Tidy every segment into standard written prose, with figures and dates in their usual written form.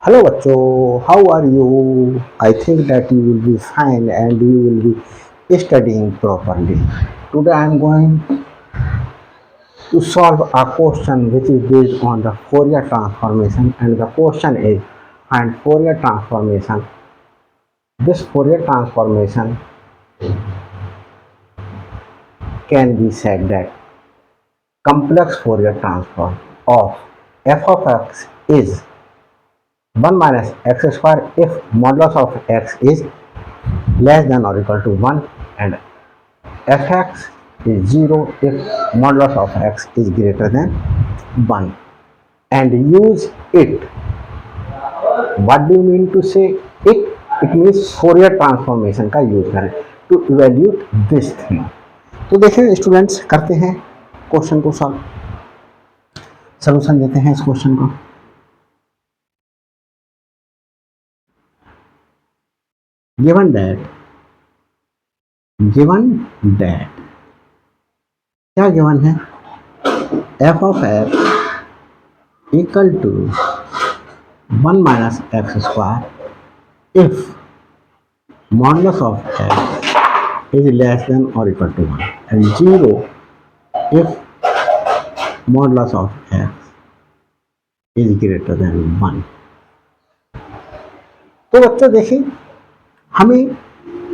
Hello bachcho, how are you? I think that you will be fine and you will be studying properly. Today I am going to solve a question which is based on the Fourier transformation, and the question is find Fourier transformation. This Fourier transformation can be said that complex Fourier transform of f of x is 1 minus x square if modulus of x is less than or equal to 1 and fx is 0 if modulus of x is greater than 1, and use it. What do you mean to say it? It means Fourier transformation का use करें to evaluate this thing. तो देखिए students, करते हैं question को solve. Solution देते हैं इस क्वेश्चन को. गिवन दैट क्या गिवन है? F of x equal to 1 minus x square if modulus of x is less than or equal to 1 and 0 if modulus of x is greater than 1. तो बच्चों देखिए, हमें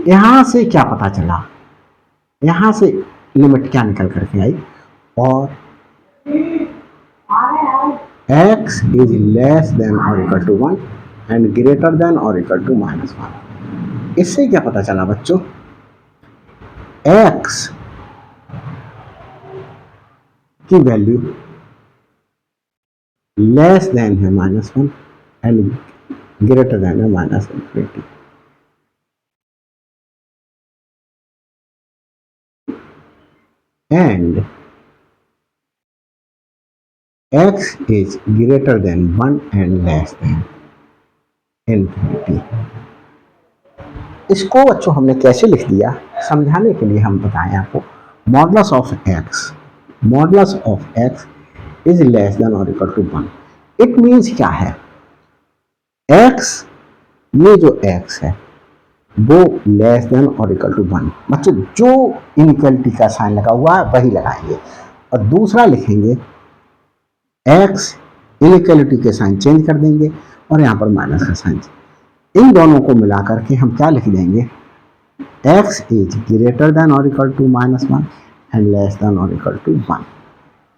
यहाँ से क्या पता चला, यहाँ से लिमिट क्या निकल करके आई, और x is less than or equal to 1 and greater than or equal to -1. इससे क्या पता चला बच्चों? x की वैल्यू लेस देन है -1 एंड ग्रेटर देन है -∞. and x is greater than 1 and less than infinity. इसको बच्चों हमने कैसे लिख दिया, समझाने के लिए हम बताएं आपको. Modulus of x is less than और इक्वल टू 1. इट मीन्स क्या है? x, ये जो x है वो लेस देन और इक्वल टू 1. बच्चों जो इनइक्वालिटी का साइन लगा हुआ है वही लगाएंगे, और दूसरा लिखेंगे x इनइक्वालिटी के साइन चेंज कर देंगे और यहाँ पर माइनस का साइन. इन दोनों को मिला करके हम क्या लिख देंगे? x इज ग्रेटर देन और equal to -1 and less than और इक्वल टू 1.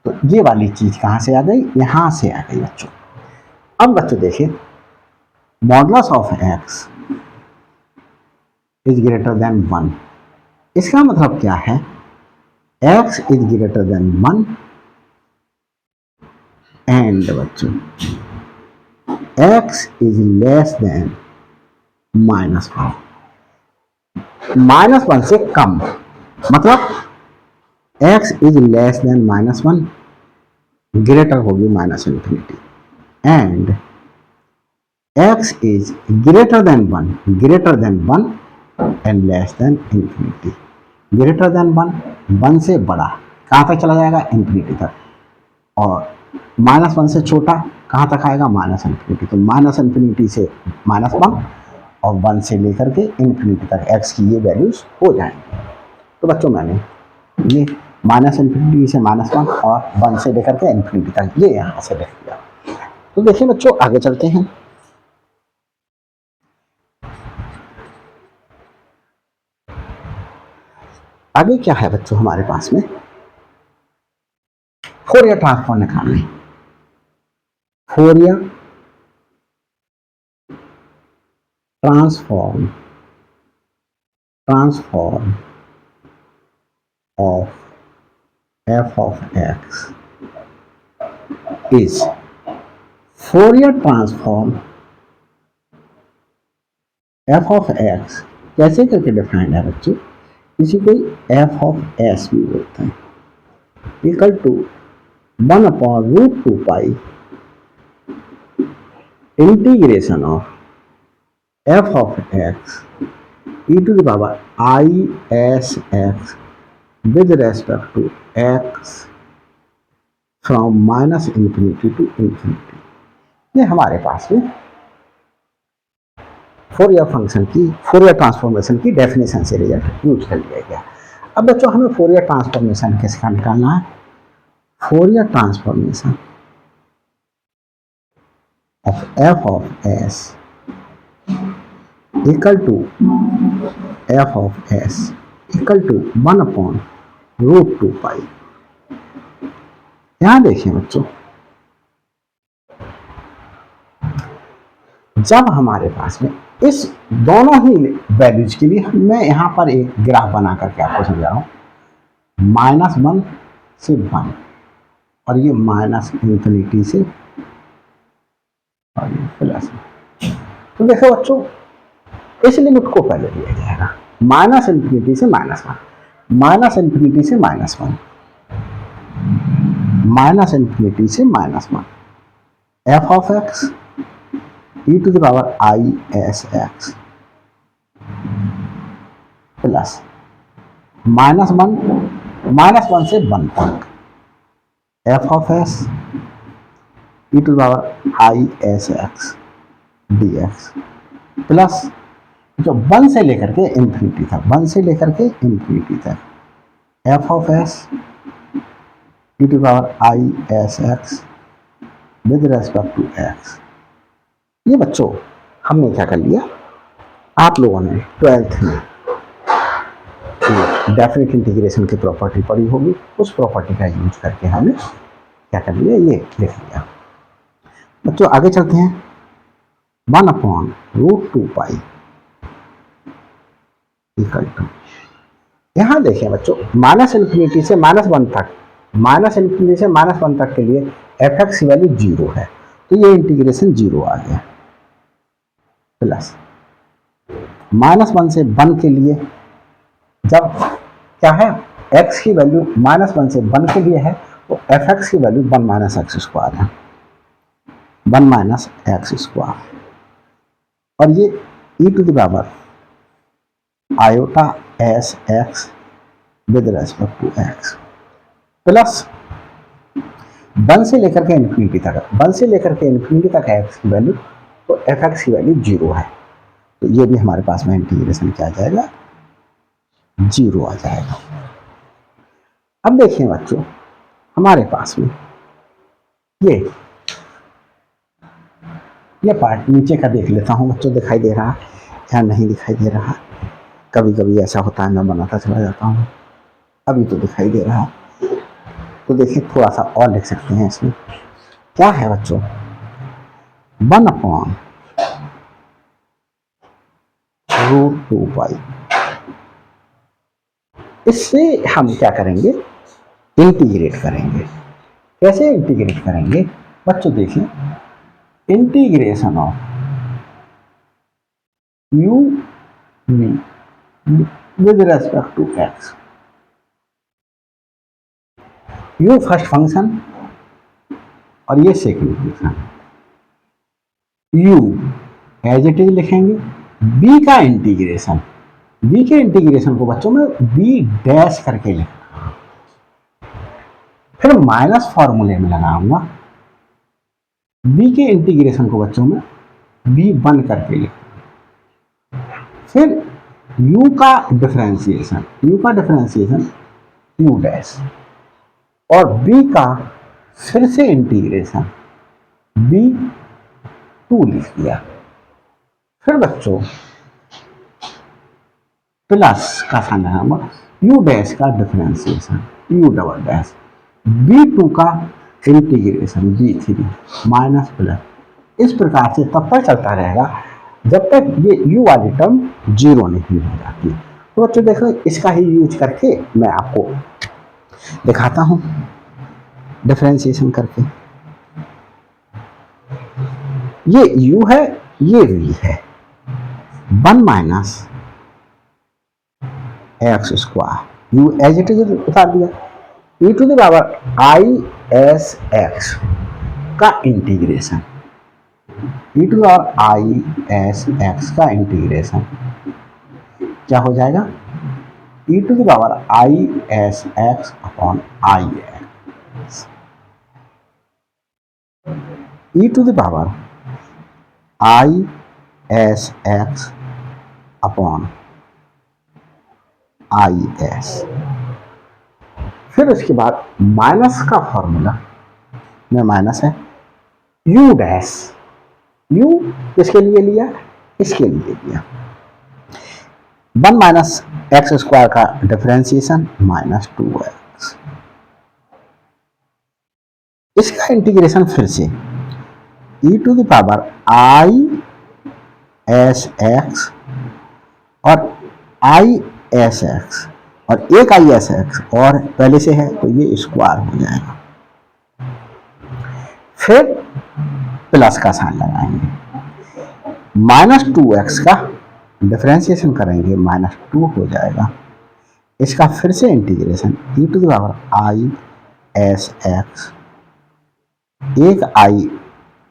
तो ये वाली चीज कहाँ से आ गई? यहाँ से आ गई बच्चों. अब बच्चों देखिए, modulus of x is greater then 1. इसका मतलब क्या है? x is greater then 1 and बच्चों x इज लेस देन -1. -1 से कम, मतलब x is less than -1, greater होगी -∞, and x is greater then 1 and less then infinity. Greater than 1 से बड़ा कहाँ तक चला जाएगा? इंफिनिटी तक. और -1 से छोटा कहाँ तक आएगा? -∞. तो -∞ से -1 और 1 से लेकर के इंफिनिटी तक x की ये वैल्यूज हो जाएंगी. तो बच्चों मैंने ये -∞ से -1 और 1 से लेकर के इंफिनिटी तक ये यहाँ से लिख दिया. तो देखिए बच्चों, आगे चलते हैं. आगे क्या है बच्चों हमारे पास में? फोरियर ट्रांसफॉर्म निकालना है. Fourier transform of f of x is Fourier transform f of x कैसे करके डिफाइंड है बच्चों? इसी को f of s भी बोलते हैं. Equal to 1/√2 pi integration of f of x e to the power I s x with respect to x from -∞ to ∞. ये हमारे पास में फोरियर फंक्शन की, फोरियर ट्रांसफॉर्मेशन की डेफिनेशन से रिजल्ट यूज कर लिया गया। अब बच्चों हमें फोरियर ट्रांसफॉर्मेशन किसका निकालना है? Fourier transformation of f of s equal to f of s equal to 1/√2 pi. यहां देखिए बच्चों, जब हमारे पास में इस दोनों ही वैल्यूज के लिए मैं यहां पर एक ग्राफ बना करके आपको समझा रहा हूं, -1 से 1 और ये -∞ से और ये प्लस। तो देखो बच्चों, इस लिमिट को पहले लिया जाएगा -∞ से -1, -∞ से -1, -∞ से -1, f of x e to the power i s x plus -1 से 1 तक f of s e to the power i s x d x plus जो 1 से लेकर के इंफिनिटी तक, 1 से लेकर के इंफिनिटी तक f of s e to the power i s x with respect to x. ये बच्चों हमने क्या कर लिया, आप लोगों ने 12th में डेफिनेट इंटीग्रेशन की प्रॉपर्टी पढ़ी होगी, उस प्रॉपर्टी का यूज करके हमने क्या कर लिया, ये लिख लिया। बच्चों आगे चलते हैं, 1/√2 पाई इक्वल टू, यहां देखें बच्चों, -∞ से -1 तक, -∞ से -1 तक के लिए एफ एक्स की वैल्यू 0 है, तो ये इंटीग्रेशन 0 आ गया, प्लस -1 से 1 के लिए, जब क्या है x की वैल्यू -1 से 1 के लिए है तो एफ एक्स की वैल्यू 1 - x² है, 1 - x², और ये e to the power iota s x with respect to x plus 1 से लेकर के इन्फिनिटी तक, 1 से लेकर के इन्फिनिटी तक है x की वैल्यू, तो एफ एक्स की वैल्यू 0 है, तो ये भी हमारे पास में इंटीग्रेशन क्या आ जाएगा, 0 आ जाएगा। अब देखिए बच्चों, हमारे पास में ये पार्ट नीचे का देख लेता हूं बच्चों, दिखाई दे रहा या नहीं दिखाई दे रहा, कभी कभी ऐसा होता है मैं बनाता चला जाता हूं, अभी तो दिखाई दे रहा, तो देखिए थोड़ा सा और लिख सकते हैं इसमें, क्या है बच्चों, 1/√2 पाई, इससे हम क्या करेंगे, इंटीग्रेट करेंगे। कैसे इंटीग्रेट करेंगे बच्चों, देखिए integration of u v with respect to x, u first function और ये second function, u as it is लिखेंगे, b का इंटीग्रेशन, b के इंटीग्रेशन को बच्चों में b डैश करके लिखना, फिर माइनस फॉर्मूले में लगाऊंगा, b के इंटीग्रेशन को बच्चों में b बंद करके लिखना, फिर u का डिफरेंशिएशन, u डैश, और b का फिर से इंटीग्रेशन b2 लिख दिया, फिर बच्चों प्लस का साइन लगाऊंगा, u डैश का differentiation u double dash, b2 का इंटीग्रेशन b3 माइनस प्लस, इस प्रकार से तब तक चलता रहेगा जब तक ये u वाली टर्म 0 नहीं हो जाती। तो बच्चों देखो, इसका ही यूज करके मैं आपको दिखाता हूं डिफरेंशिएशन करके, ये u है, ये v है, 1 - x², u as it is उतार दिया, e to the power i s x का integration, e to the power i s x का इंटीग्रेशन क्या हो जाएगा, e to the power i s x upon i x, e to the power i s x upon i s. फिर उसके बाद minus का formula में minus है यू डैश, यू किसके लिए लिया, इसके लिए लिया, 1 - x² का डिफरेंशिएशन -2x। इसका इंटीग्रेशन फिर से e⁻i एस एक्स और आई एस एक्स और एक आई एस एक्स और पहले से है तो ये स्क्वायर हो जाएगा। फिर प्लस का साइन लगाएंगे, -2x का डिफरेंशिएशन करेंगे -2 हो जाएगा। इसका फिर से इंटीग्रेशन e⁻i एस एक्स, एक आई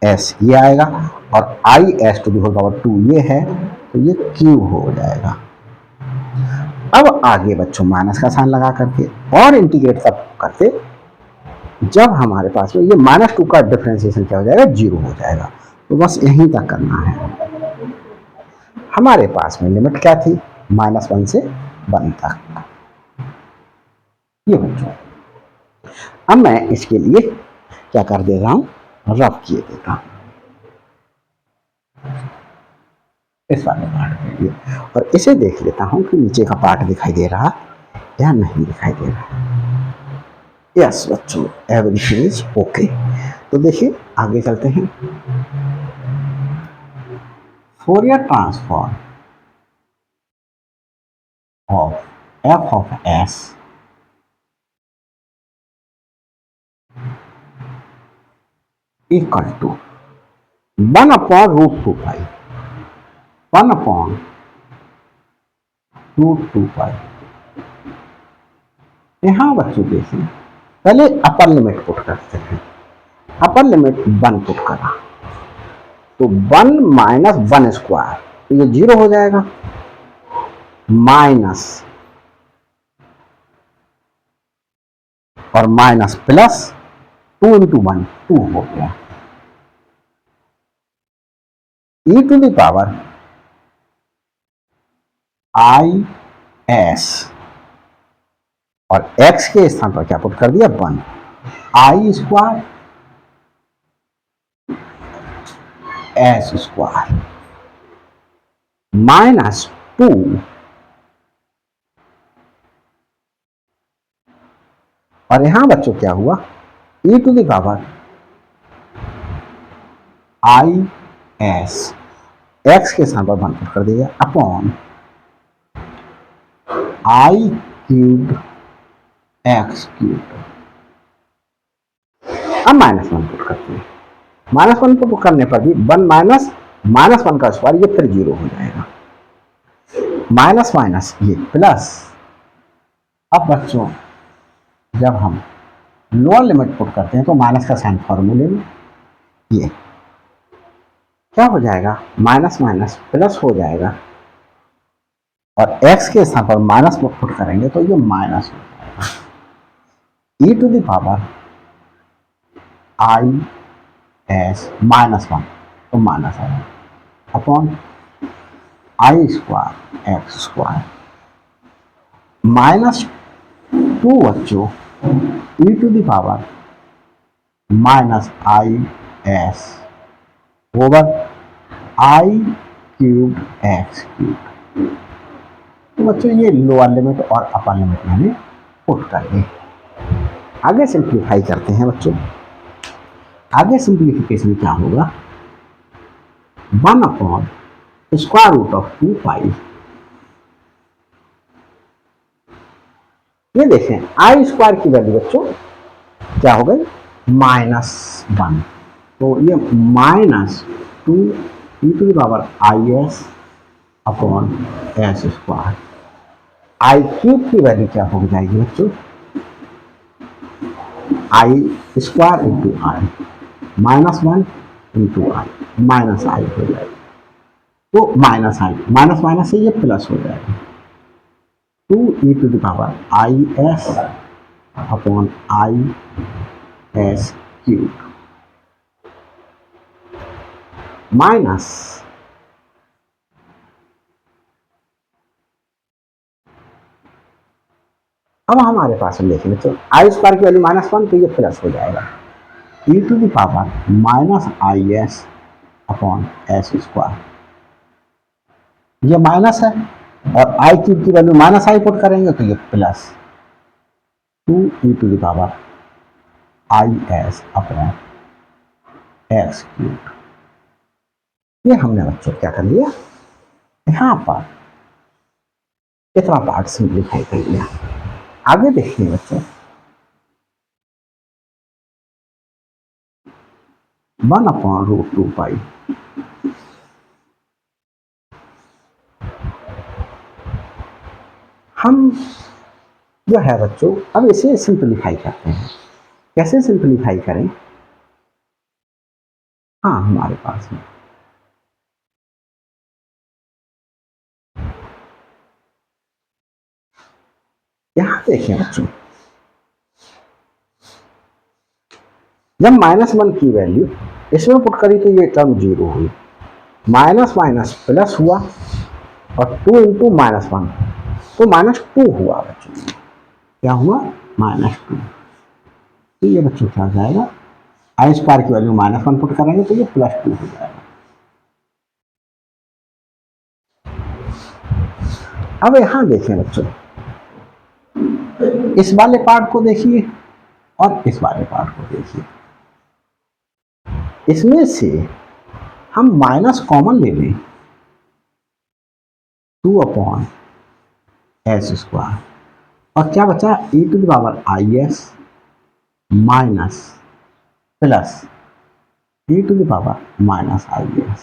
एस ये आएगा और i s to the whole power 2 ये है तो ये क्यूब हो जाएगा। अब आगे बच्चों माइनस का साइन लगा करके और इंटीग्रेट तब करते जब हमारे पास में ये -2 का डिफरेंशिएशन क्या हो जाएगा, 0 हो जाएगा। तो बस यहीं तक करना है। हमारे पास में लिमिट क्या थी, -1 से 1 तक। ये बच्चों अब मैं इसके लिए क्या कर दे रहा हूं, रफ किए देता हूं इस वाले पार्ट के लिए, और इसे देख लेता हूं कि नीचे का पार्ट दिखाई दे रहा या नहीं दिखाई दे रहा। यस बच्चों, एवरीथिंग इज ओके। तो देखिए आगे चलते हैं। Fourier transform of f of s equal to 1/√2π, 1/√2π। यहां बच्चों देखिए पहले अपर लिमिट पुट करते हैं। अपर लिमिट 1 पुट करा तो 1 - 1² तो ये 0 हो जाएगा, माइनस और माइनस प्लस 2 × 1 2 हो गया, e⁻i s और x के स्थान पर क्या पुट कर दिया 1, i² s² -2 और यहां बच्चों क्या हुआ, e⁻i s x के स्थान पर 1 पुट कर दिया अपॉन i³ x³। अब -1 पुट करते हैं, -1 को पुट करने पर भी 1 माइनस -1 का स्क्वायर ये फिर 0 हो जाएगा, माइनस माइनस ये प्लस। अब बच्चों जब हम लोअर लिमिट पुट करते हैं तो माइनस का साइन फॉर्मूले में ये क्या हो जाएगा, माइनस माइनस प्लस हो जाएगा और x के स्थान पर माइनस पुट करेंगे तो ये माइनस हो जाएगा, e⁻i s -1 तो माइनस आएगा अपॉन i² x² -2 बच्चों e⁻i s over i³ x³। तो बच्चों ये लोअर लिमिट और अपर लिमिट मैंने पुट कर दी। आगे सिंप्लीफाई करते हैं बच्चों। आगे सिंप्लीफिकेशन क्या होगा, 1/√2π। ये देखें i² की वैल्यू बच्चों क्या हो गई, -1 तो ये -2 e⁻is अपॉन s²। i³ की वैल्यू क्या हो जाएगी बच्चों, i² × i -1 × i minus i हो जाएगा, तो माइनस i माइनस माइनस से ये प्लस हो जाएगा, 2e⁻is अपॉन is³ माइनस अब हमारे पास हम देखेंगे तो आई स्क्वायर की वैल्यू -1 तो ये प्लस हो जाएगा e to the power -IS upon s square, ये माइनस है और आई क्यूब की वैल्यू -i पुट करेंगे तो ये plus 2 e to the power IS upon x cube. ये हमने बच्चों क्या कर लिया, यहां पर इतना पार्ट सिंप्लीफाई कर लिया। आगे देखिए बच्चों 1/√2π हम जो है बच्चों अब इसे सिंप्लीफाई करते हैं। कैसे सिंप्लीफाई करें, हाँ हमारे पास में यहां देखें बच्चों, जब -1 की वैल्यू इसमें पुट करी तो ये टर्म 0 हुई, माइनस माइनस प्लस हुआ और 2 इंटू -1 तो -2 हुआ बच्चों। क्या हुआ, -2। तो ये बच्चों क्या हो जाएगा, आई स्क्वायर की वैल्यू -1 पुट करेंगे तो ये +2 हो जाएगा। अब यहां देखें बच्चों, इस वाले पार्ट को देखिए और इस वाले पार्ट को देखिए, इसमें से हम माइनस कॉमन ले लें 2/s² और क्या बचा e to the power IS minus plus e to the power -IS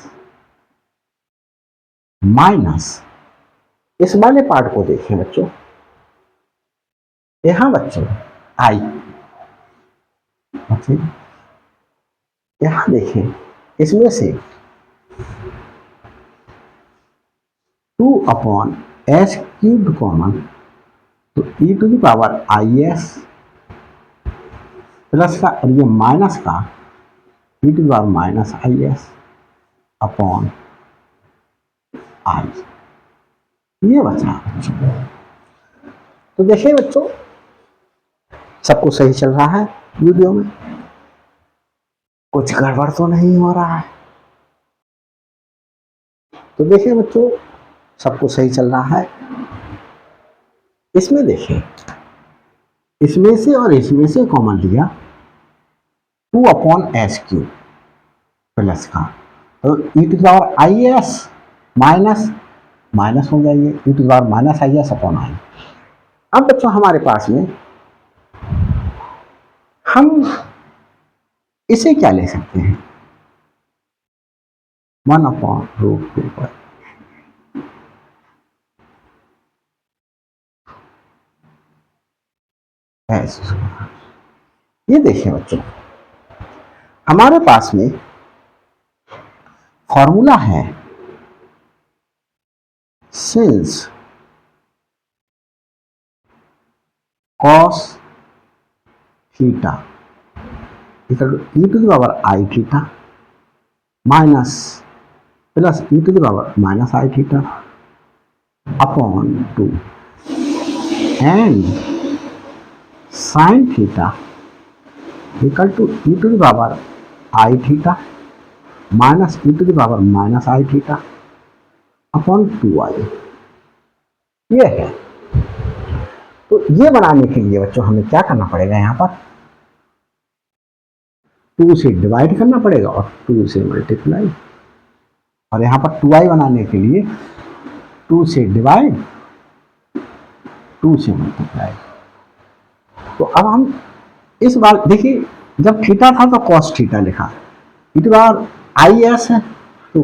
minus इस वाले पार्ट को देखें बच्चों, यहां बच्चों आई यहां देखें इसमें से 2/s³ कॉमन तो e to the power IS plus का और ये माइनस का e to the power -IS upon i, ये बचा बच्चों। तो देखिए बच्चों सबको सही चल रहा है, वीडियो में कुछ गड़बड़ तो नहीं हो रहा है। तो देखिए बच्चों सबको सही चल रहा है। इसमें देखिए इसमें से और इसमें से कॉमन लिया 2/s³ प्लस का तो e to the power IS minus minus हो जाएगी e to the power -IS upon i. अब बच्चों हमारे पास में हम इसे क्या ले सकते हैं, 1/√2π ऐसे। ये देखिए बच्चों हमारे पास में फॉर्मूला है since cos theta equal to e to the power I theta minus plus e to the power -I theta upon 2 and sine theta equal to e to the power I theta minus e to the power -I theta upon 2i। ये है। तो ये बनाने के लिए बच्चों हमें क्या करना पड़ेगा, यहाँ पर 2 से डिवाइड करना पड़ेगा और 2 से मल्टीप्लाई, और यहाँ पर 2i बनाने के लिए 2 से डिवाइड 2 से मल्टीप्लाई। तो अब हम इस बार देखिए जब थीटा था तो cos थीटा लिखा, इस बार IS है तो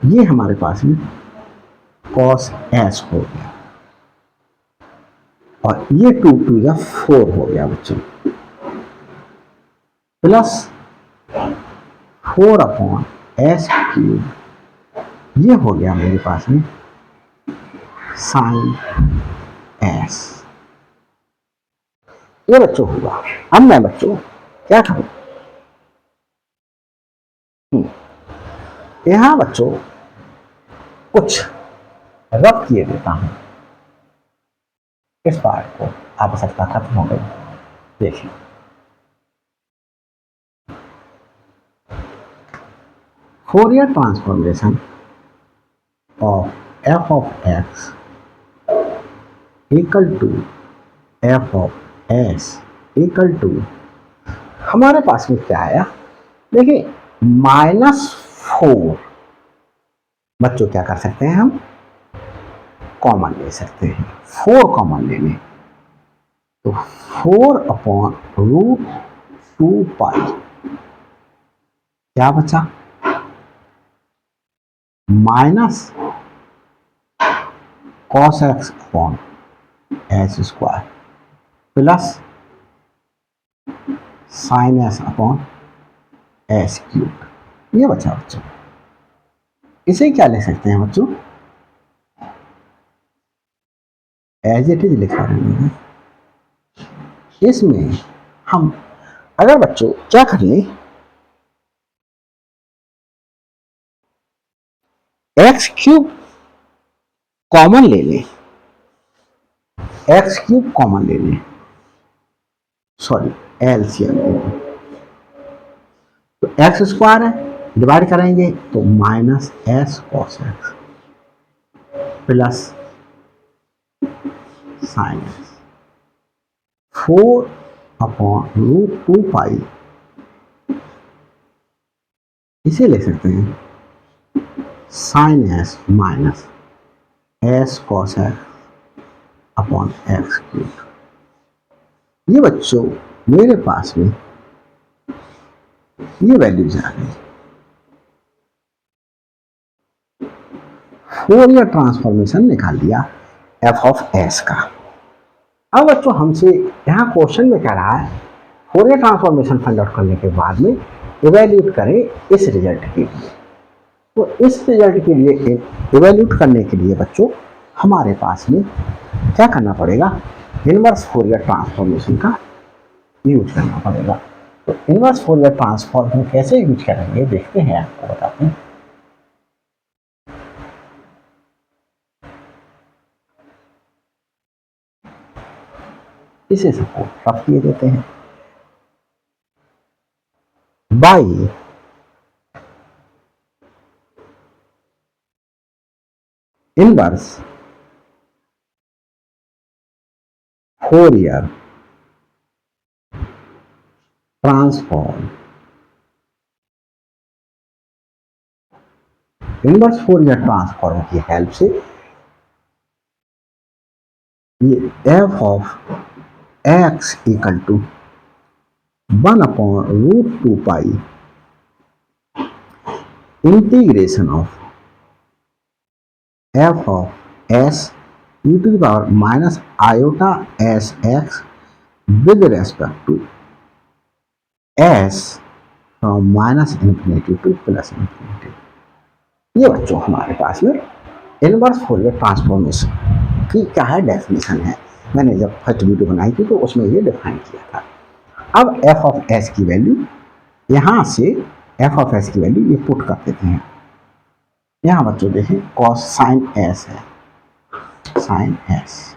ये हमारे पास में cos S हो गया और ये 2 2 या 4 हो गया बच्चों, प्लस 4/s³, ये हो गया मेरे पास में साइन S। ये बच्चों हुआ। अब मैं बच्चों क्या करूं, यहां बच्चों कुछ रब किए देता हूं। इस पार्ट को आवश्यकता खत्म हो गई। देखिए Fourier transformation of f of x equal to f of s equal to, हमारे पास में क्या आया, देखिए -4 बच्चों क्या कर सकते हैं, हम कॉमन ले सकते हैं, 4 कॉमन ले लें तो 4/√2π क्या बचा, minus cos x upon s square plus sin s upon s cube, ये बचा बच्चों। इसे क्या ले सकते हैं बच्चों, एज इट इज लिखा रहे हैं। इसमें हम अगर बच्चों क्या कर लें, एक्स क्यूब कॉमन ले लें, एक्स क्यूब कॉमन ले लें, सॉरी एलसीएम ले लें, तो एक्स स्क्वायर है, डिवाइड करेंगे तो minus s cos x plus sine x, 4/√2π इसे ले सकते हैं sine s minus s cos x upon x cube. ये बच्चों मेरे पास में ये वैल्यूज आ गई। फोरियर ट्रांसफॉर्मेशन निकाल लिया एफ ऑफ एस का। अब बच्चों हमसे यहाँ क्वेश्चन में कह रहा है फोरियर ट्रांसफॉर्मेशन फाइंड आउट करने के बाद में इवेल्यूट करें इस रिजल्ट के लिए। तो इस रिजल्ट के लिए इवेल्यूट करने के लिए बच्चों हमारे पास में क्या करना पड़ेगा, इनवर्स फोरियर ट्रांसफॉर्मेशन का यूज करना पड़ेगा। तो इनवर्स फोरियर ट्रांसफॉर्म कैसे यूज करेंगे देखते हैं, आपको बताते हैं। इसे सपोर्ट रख दिए देते हैं by inverse Fourier transform, inverse Fourier transform की हेल्प से ये f of x equal to 1/√2π integration of f of s e to the power minus iota s x with respect to s from minus infinity to plus infinity. ये बच्चों हमारे पास में inverse Fourier transformation की क्या है definition है। मैंने जब फर्स्ट वीडियो बनाई थी तो उसमें ये डिफाइन किया था। अब एफ ऑफ एस की वैल्यू यहाँ से एफ ऑफ एस की वैल्यू ये पुट कर देते हैं। यहाँ बच्चों देखें कॉस साइन एस है, साइन एस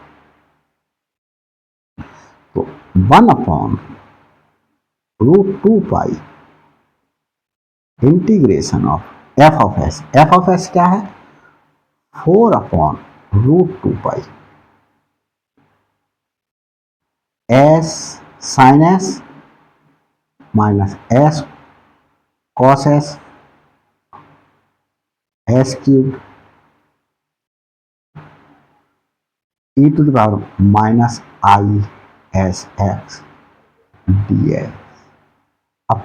तो 1/√2π integration of f of s, f of s क्या है 4/√2π s sine s minus s cos s s cube e to the power minus i s x d x अब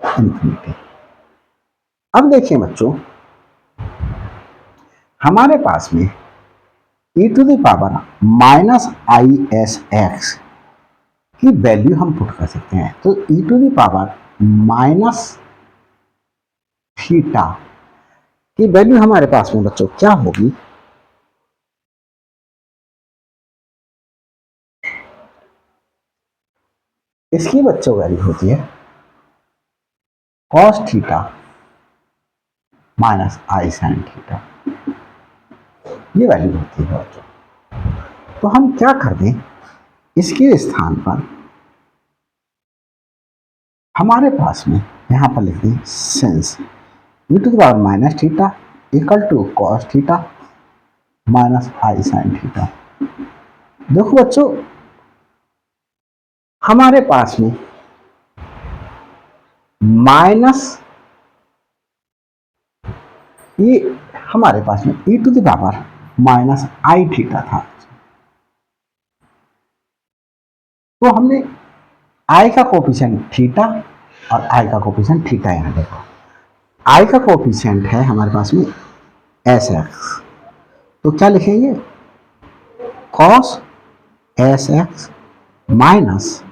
infinity. अब देखिए बच्चों हमारे पास में e to the power minus i s x की वैल्यू हम पुट कर सकते हैं। तो e to the power minus theta की वैल्यू हमारे पास में बच्चों क्या होगी, इसकी बच्चों वैल्यू होती है cos theta minus i sine theta. ये वैल्यू होती है बच्चों। तो हम क्या कर दें, इसके स्थान पर हमारे पास में यहाँ पर लिख दें since e to the power minus theta equal to cos theta minus i sine theta. देखो बच्चों, हमारे पास में माइनस ये हमारे पास में e to the power minus i theta था। तो हमने आई का कोफिशिएंट थीटा और आई का कोफिशिएंट थीटा यहाँ देखो। आई का कोफिशिएंट है हमारे पास में एस एक्स, तो क्या लिखेंगे cos s x minus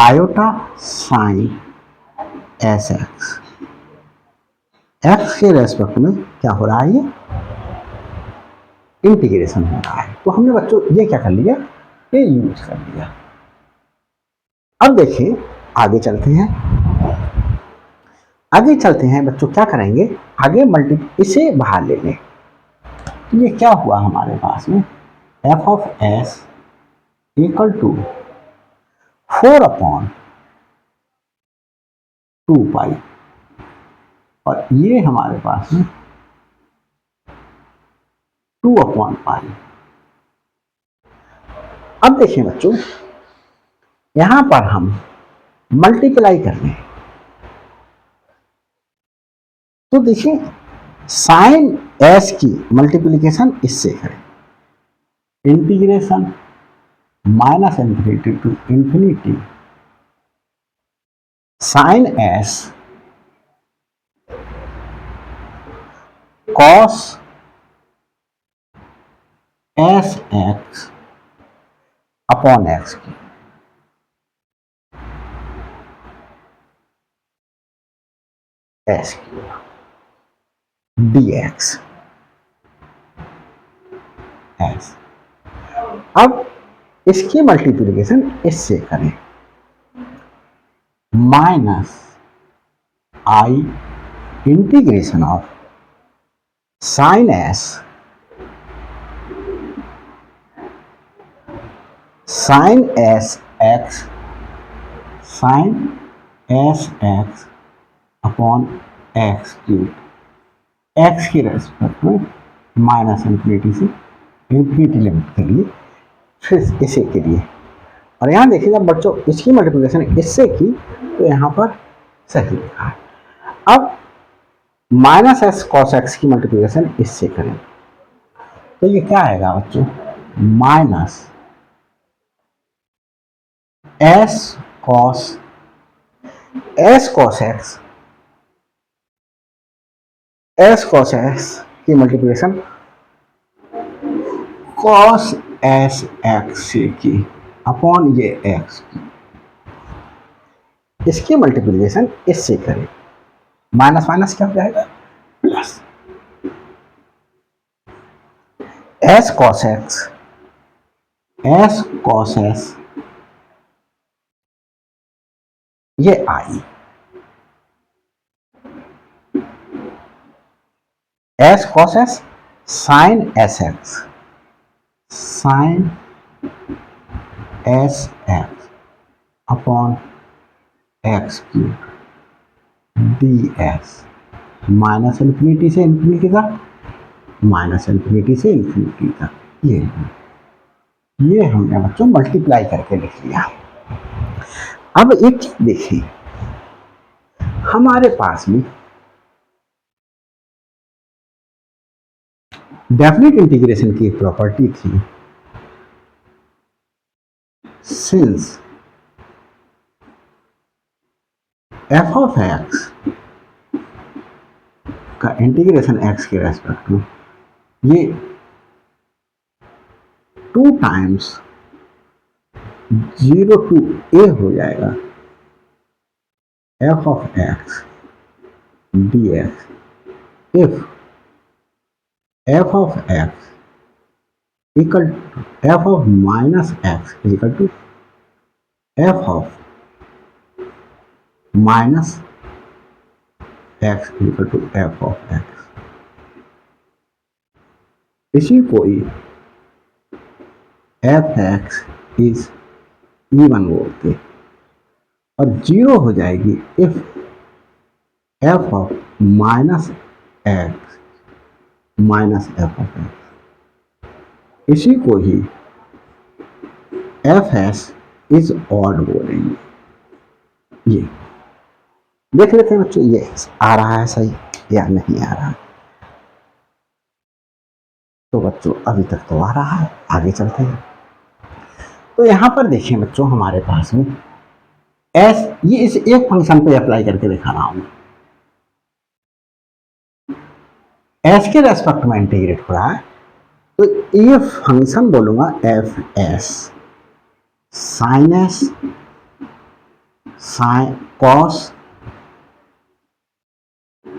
iota sine s x. X के रेस्पेक्ट में क्या हो रहा है, ये इंटीग्रेशन हो रहा है। तो हमने बच्चों ये क्या कर लिया, ये यूज कर लिया। अब देखिए आगे चलते हैं, आगे चलते हैं बच्चों, क्या करेंगे आगे इसे बाहर ले लें। तो ये क्या हुआ हमारे पास में f of s equal to 4/2 pi और ये हमारे पास में 2/पाई। अब देखिए बच्चों, यहां पर हम मल्टीप्लाई कर लें तो देखिए साइन एस की मल्टीप्लीकेशन इससे करें, integration minus infinity to infinity sine s cos s x upon x की। एस की dx एस। अब इसकी मल्टीप्लिकेशन इससे करें, minus i integration of sine s x sine s x upon x cube. X की respect में minus infinity से infinity limit के लिए, फिर इसे के लिए। और यहाँ देखिएगा बच्चों, इसकी मल्टीप्लिकेशन इससे की तो यहाँ पर सही लिखा है। अब माइनस एस कॉस एक्स की मल्टीप्लिकेशन इससे करें तो ये क्या आएगा बच्चों, माइनस एस कॉस एक्स की मल्टीप्लिकेशन कॉस एस एक्स से की अपॉन ये एक्स की। इसकी मल्टीप्लिकेशन इससे करें, माइनस माइनस क्या हो जाएगा प्लस एस कॉस एस ये i s cos s sine s x upon x cube d s. Minus infinity से इन्फिनिटी का, माइनस इन्फिनिटी से इन्फिनिटी का, ये हमने बच्चों मल्टीप्लाई करके लिख लिया। अब एक चीज देखिए, हमारे पास में डेफिनेट इंटीग्रेशन की एक प्रॉपर्टी थी, सिंस एफ ऑफ एक्स का इंटीग्रेशन एक्स के रेस्पेक्ट में ये 2 टाइम्स 0 टू a हो जाएगा f of x d x if f of x equal to f of minus x equal to f of minus x equal to f of x. इसी को ही f x is even बोलते, और zero हो जाएगी if f of minus x minus f of x. इसी को ही एफ एस इज ऑड बोलेंगे। ये देख लेते हैं बच्चों, ये आ रहा है सही या नहीं आ रहा। तो बच्चों अभी तक तो आ रहा है, आगे चलते हैं। तो यहां पर देखिए बच्चों, हमारे पास में एस, ये इस एक फंक्शन पे अप्लाई करके दिखा रहा हूं। एस के रेस्पेक्ट में इंटीग्रेट हो रहा है, तो ये फंक्शन बोलूंगा f s sine s sine cos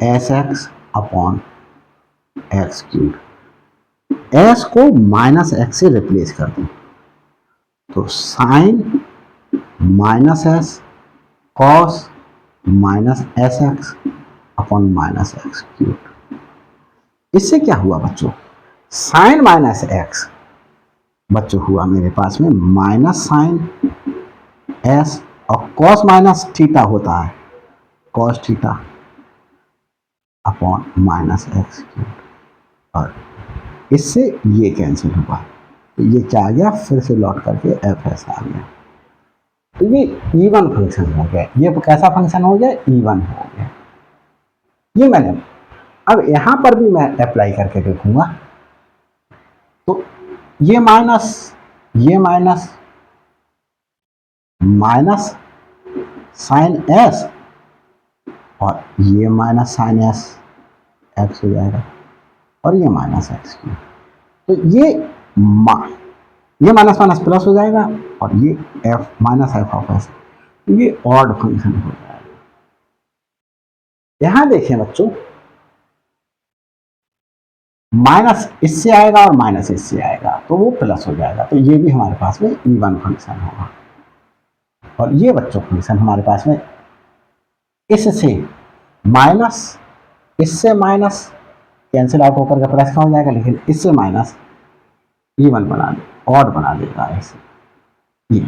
s x upon x cube. S को माइनस एक्स से रिप्लेस कर दूं, तो sine minus s cos minus s x upon minus x cube. इससे क्या हुआ बच्चों, साइन माइनस एक्स बच्चों हुआ मेरे पास में माइनस साइन एस, और कॉस माइनस थीटा होता है cos theta upon minus x cube. और इससे ये कैंसिल हुआ, तो ये क्या आ गया, फिर से लौट करके एफ एस आ गया। तो ये इवन फंक्शन हो गया। ये कैसा फंक्शन हो गया, इवन हो गया। ये मैंने अब यहां पर भी मैं अप्लाई करके देखूंगा, तो ये माइनस माइनस साइन एस, और ये माइनस साइन एस एक्स हो जाएगा, और ये माइनस एक्स क्यूब। तो ये माइनस माइनस प्लस हो जाएगा, और ये F minus f of S, ये ऑड फंक्शन हो जाएगा। यहां देखें बच्चों, माइनस इससे आएगा और माइनस इससे आएगा, तो वो प्लस हो जाएगा, तो ये भी हमारे पास में इवन फंक्शन होगा। और ये बच्चों फंक्शन हमारे पास में इससे माइनस, इससे माइनस कैंसिल आउट होकर के प्लस का हो जाएगा, लेकिन इससे माइनस इवन बना दे, ऑड बना देगा ऐसे। ये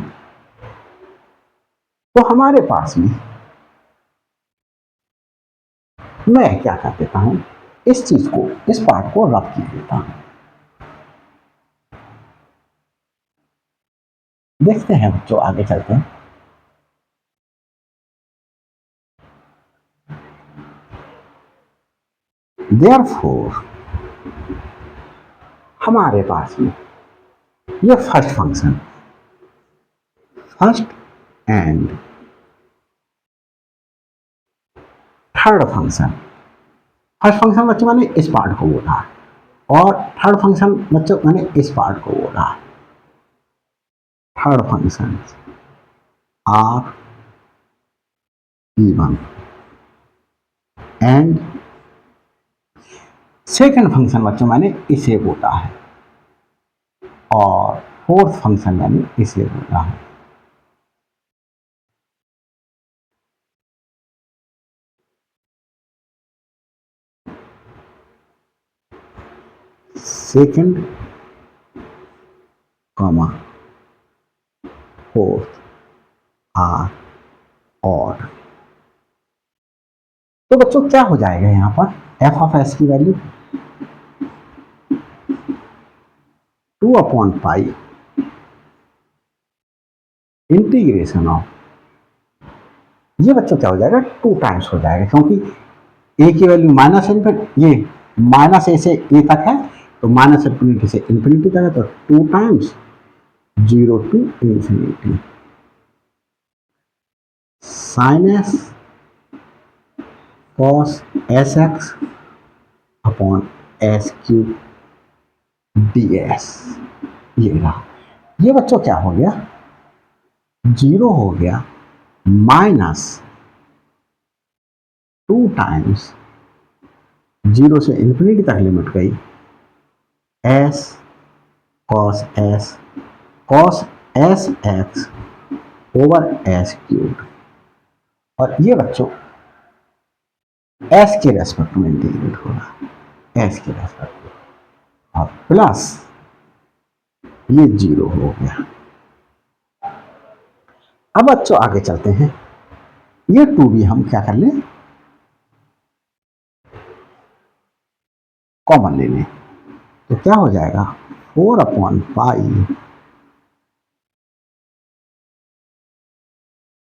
तो हमारे पास में मैं क्या कर देता हूं, इस चीज को, इस पार्ट को रब कर देता हूं। देखते हैं बच्चों, आगे चलते हैं। देयरफॉर हमारे पास में ये first function, first and third function, first function बच्चों मैंने इस पार्ट को बोला, और थर्ड फंक्शन बच्चों मैंने इस पार्ट को बोला। Third function are even and second function बच्चों मैंने इसे बोला है, और फोर्थ फंक्शन मैंने इसे बोला है। Second comma fourth are odd. तो बच्चों क्या हो जाएगा यहां पर, एफ ऑफ एस की वैल्यू 2/पाई इंटीग्रेशन ऑफ, ये बच्चों क्या हो जाएगा, 2 टाइम्स हो जाएगा, क्योंकि ए की वैल्यू माइनस इन्फिनिटी, ये माइनस ए से ए तक है, तो माइनस इन्फिनिटी से इन्फिनिटी तक है, तो 2 times 0 to infinity sin s cos S x upon s cube ds। ये रहा, ये बच्चों क्या हो गया, 0 हो गया माइनस 2 टाइम्स 0 से इन्फिनिटी तक लिमिट गई, s cos S x over S cube. और ये बच्चों एस के रेस्पेक्ट में इंटीग्रेट होगा, एस के रेस्पेक्ट में। और प्लस ये 0 हो गया। अब बच्चों आगे चलते हैं, ये 2 भी हम क्या कर लें, कॉमन ले लें। तो क्या हो जाएगा 4/पाई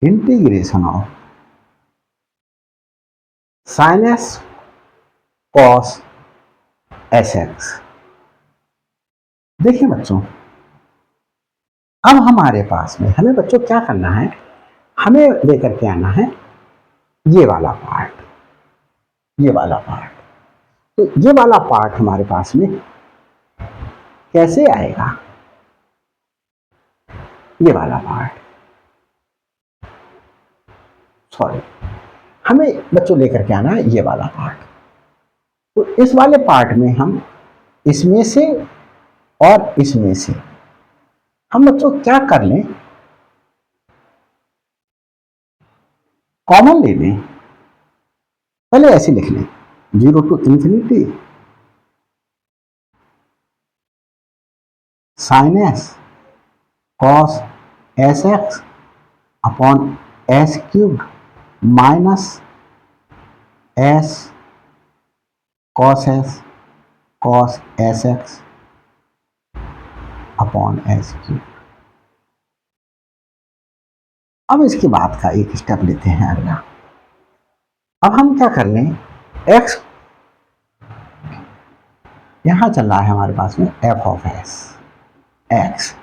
integration of sine s cos s x. देखिए बच्चों, अब हमारे पास में हमें बच्चों क्या करना है, हमें लेकर के आना है ये वाला पार्ट, ये वाला पार्ट। तो ये वाला पार्ट हमारे पास में कैसे आएगा, ये वाला पार्ट, सॉरी, हमें बच्चों लेकर के आना है ये वाला पार्ट। तो इस वाले पार्ट में हम इसमें से और इसमें से हम बच्चों क्या कर लें, कॉमन ले लें। पहले ऐसे लिख लें 0 to infinity sin s cos S x upon s cube minus s cos s x upon s cube. अब इसके बाद का एक स्टेप लेते हैं अगला। अब हम क्या कर लें, x यहां चल रहा है हमारे पास में एफ ऑफ एस एक्स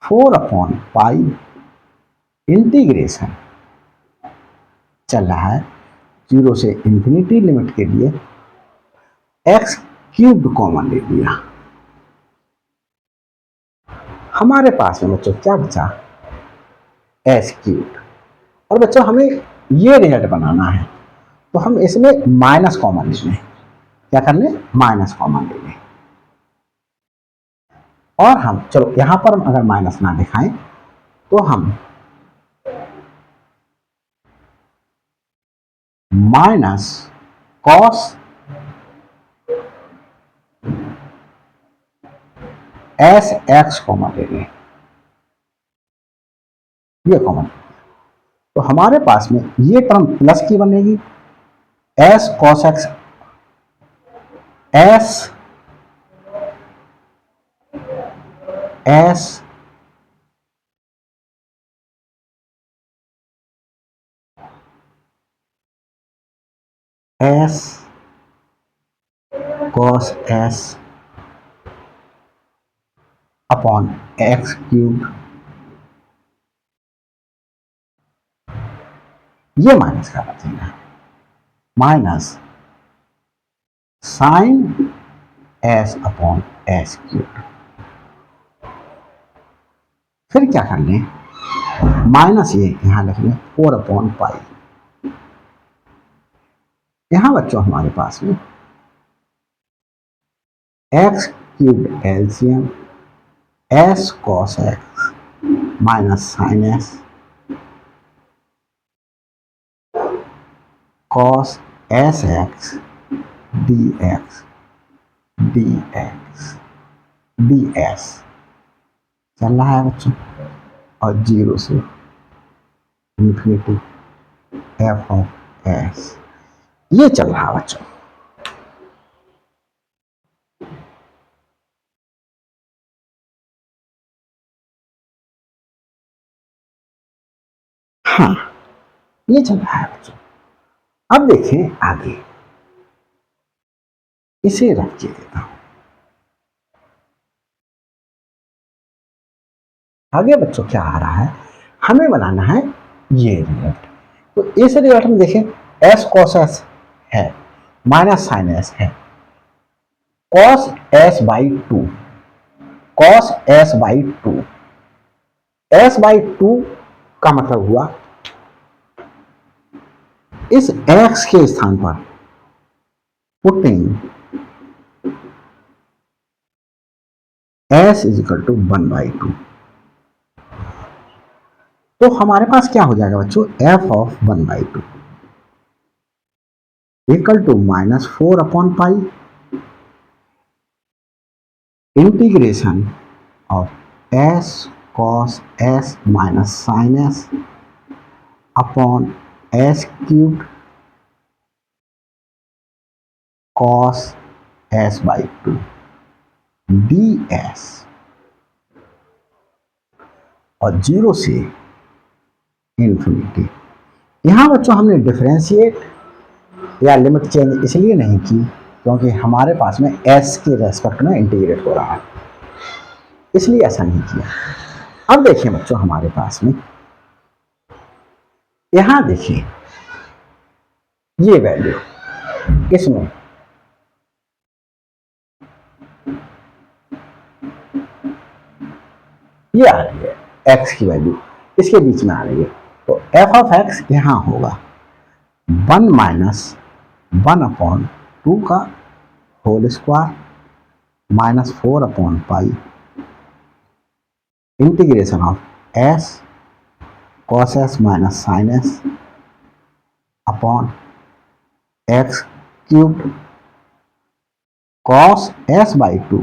4/पाई इंटीग्रेशन चल रहा है 0 से इंफिनिटी लिमिट के लिए, एक्स क्यूब कॉमन ले लिया। हमारे पास में बच्चों क्या बचा, एस क्यूब। और बच्चों हमें ये रिजल्ट बनाना है, तो हम इसमें माइनस कॉमन ले लें। क्या कर लें, माइनस कॉमन ले लें। और हम चलो यहां पर हम अगर माइनस ना दिखाएं तो हम minus cos s x common ले लें, ये कॉमन। तो हमारे पास में ये टर्म प्लस की बनेगी, s cos x s s s cos s upon x cube, ये माइनस का बचेगा, minus sine s upon s cube. फिर क्या कर लें, माइनस ये यहां लिख लें 4/पाई। यहां बच्चों हमारे पास में x cube LCM s cos x minus sine s cos s x d x d x d s चल रहा है बच्चों, और 0 से इंफिनिटी एफ ऑफ एस, ये चल रहा है बच्चों। हाँ, ये चल रहा है बच्चों। अब देखें आगे, इसे रख के देता हूं। आगे बच्चों क्या आ रहा है, हमें बनाना है ये रिजल्ट। तो इस रिजल्ट में देखें एस कॉस एस है माइनस साइन एस है, cos s by 2, cos s by 2, s by 2 का मतलब हुआ इस एक्स के स्थान पर putting s is equal to 1/2। तो हमारे पास क्या हो जाएगा बच्चों, एफ ऑफ 1/2 इक्वल टू -4/पाई integration of s cos s minus sine s upon s cube cos s by two d s, और 0 से इन्फिनिटी। यहाँ बच्चों हमने डिफरेंशिएट या लिमिट चेंज इसलिए नहीं की क्योंकि हमारे पास में s के रेस्पेक्ट में इंटीग्रेट हो रहा है, इसलिए ऐसा नहीं किया। अब देखिए बच्चों हमारे पास में यहां देखिए ये वैल्यू किसमें, ये आ रही है x की वैल्यू इसके बीच में आ रही है, तो f ऑफ x यहां होगा 1 माइनस 1/2 का होल स्क्वायर माइनस 4/पाई integration of s cos s minus sine s upon x cube cos s by 2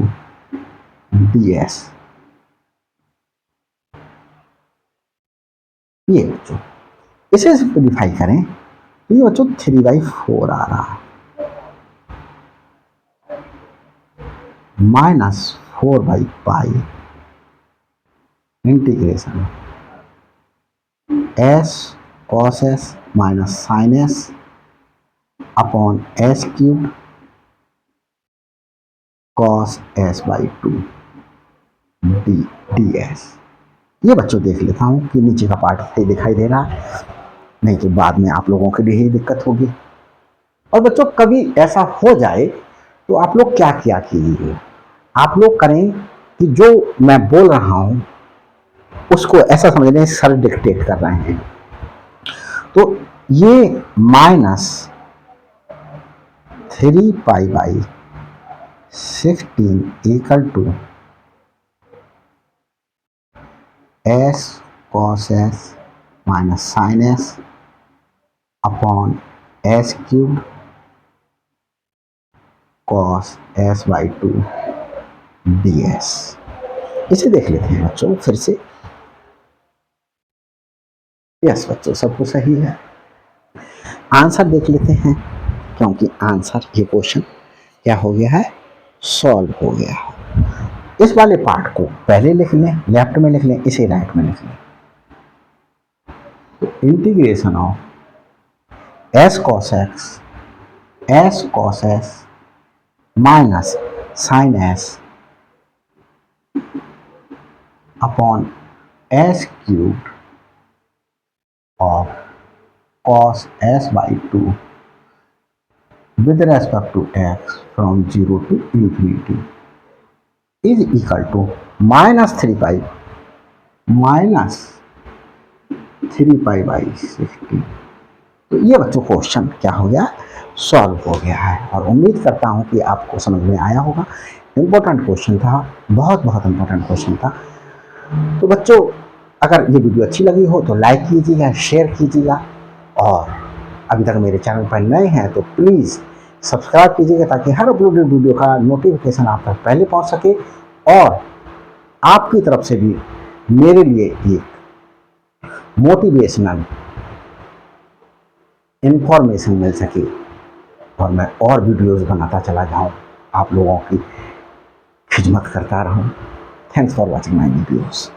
ds। ये बच्चों इसे सिंप्लीफाई करें तो ये बच्चों 3/4 आ रहा है माइनस 4/पाई integration s cos s minus sine s upon s cube cos s by 2 ds। ये बच्चों देख लेता हूँ कि नीचे का पार्ट दिखाई दे रहा है, नहीं तो बाद में आप लोगों के लिए ही दिक्कत होगी। और बच्चों कभी ऐसा हो जाए तो आप लोग क्या किया कीजिए, आप लोग करें कि जो मैं बोल रहा हूं उसको ऐसा समझ लें सर डिक्टेट कर रहे हैं, तो ये minus 3π/16 equal to s cos s minus sine s upon s cube cos s by 2 ds। इसे देख लेते हैं बच्चों फिर से। यस बच्चों सब कुछ सही है। आंसर देख लेते हैं क्योंकि आंसर ये क्वेश्चन क्या हो गया है, सॉल्व हो गया है। इस वाले पार्ट को पहले लिख लें, लेफ्ट में लिख लें, इसे राइट में लिख लें। तो integration of s cos s minus sine s upon s cube of cos s by 2 with respect to x from 0 to infinity is equal to minus 3π/16। तो ये बच्चों क्वेश्चन क्या हो गया, सॉल्व हो गया है, और उम्मीद करता हूँ कि आपको समझ में आया होगा। इम्पोर्टेंट क्वेश्चन था, बहुत इम्पोर्टेंट क्वेश्चन था। तो बच्चों अगर ये वीडियो अच्छी लगी हो तो लाइक कीजिएगा, शेयर कीजिएगा, और अभी तक मेरे चैनल पर नए हैं तो प्लीज़ सब्सक्राइब कीजिएगा ताकि हर अपलोडेड वीडियो का नोटिफिकेशन आप तक पहले पहुंच सके, और आपकी तरफ से भी मेरे लिए एक मोटिवेशनल इंफॉर्मेशन मिल सके और मैं और वीडियोस बनाता चला जाऊं, आप लोगों की खिदमत करता रहूं। Thanks for watching my videos.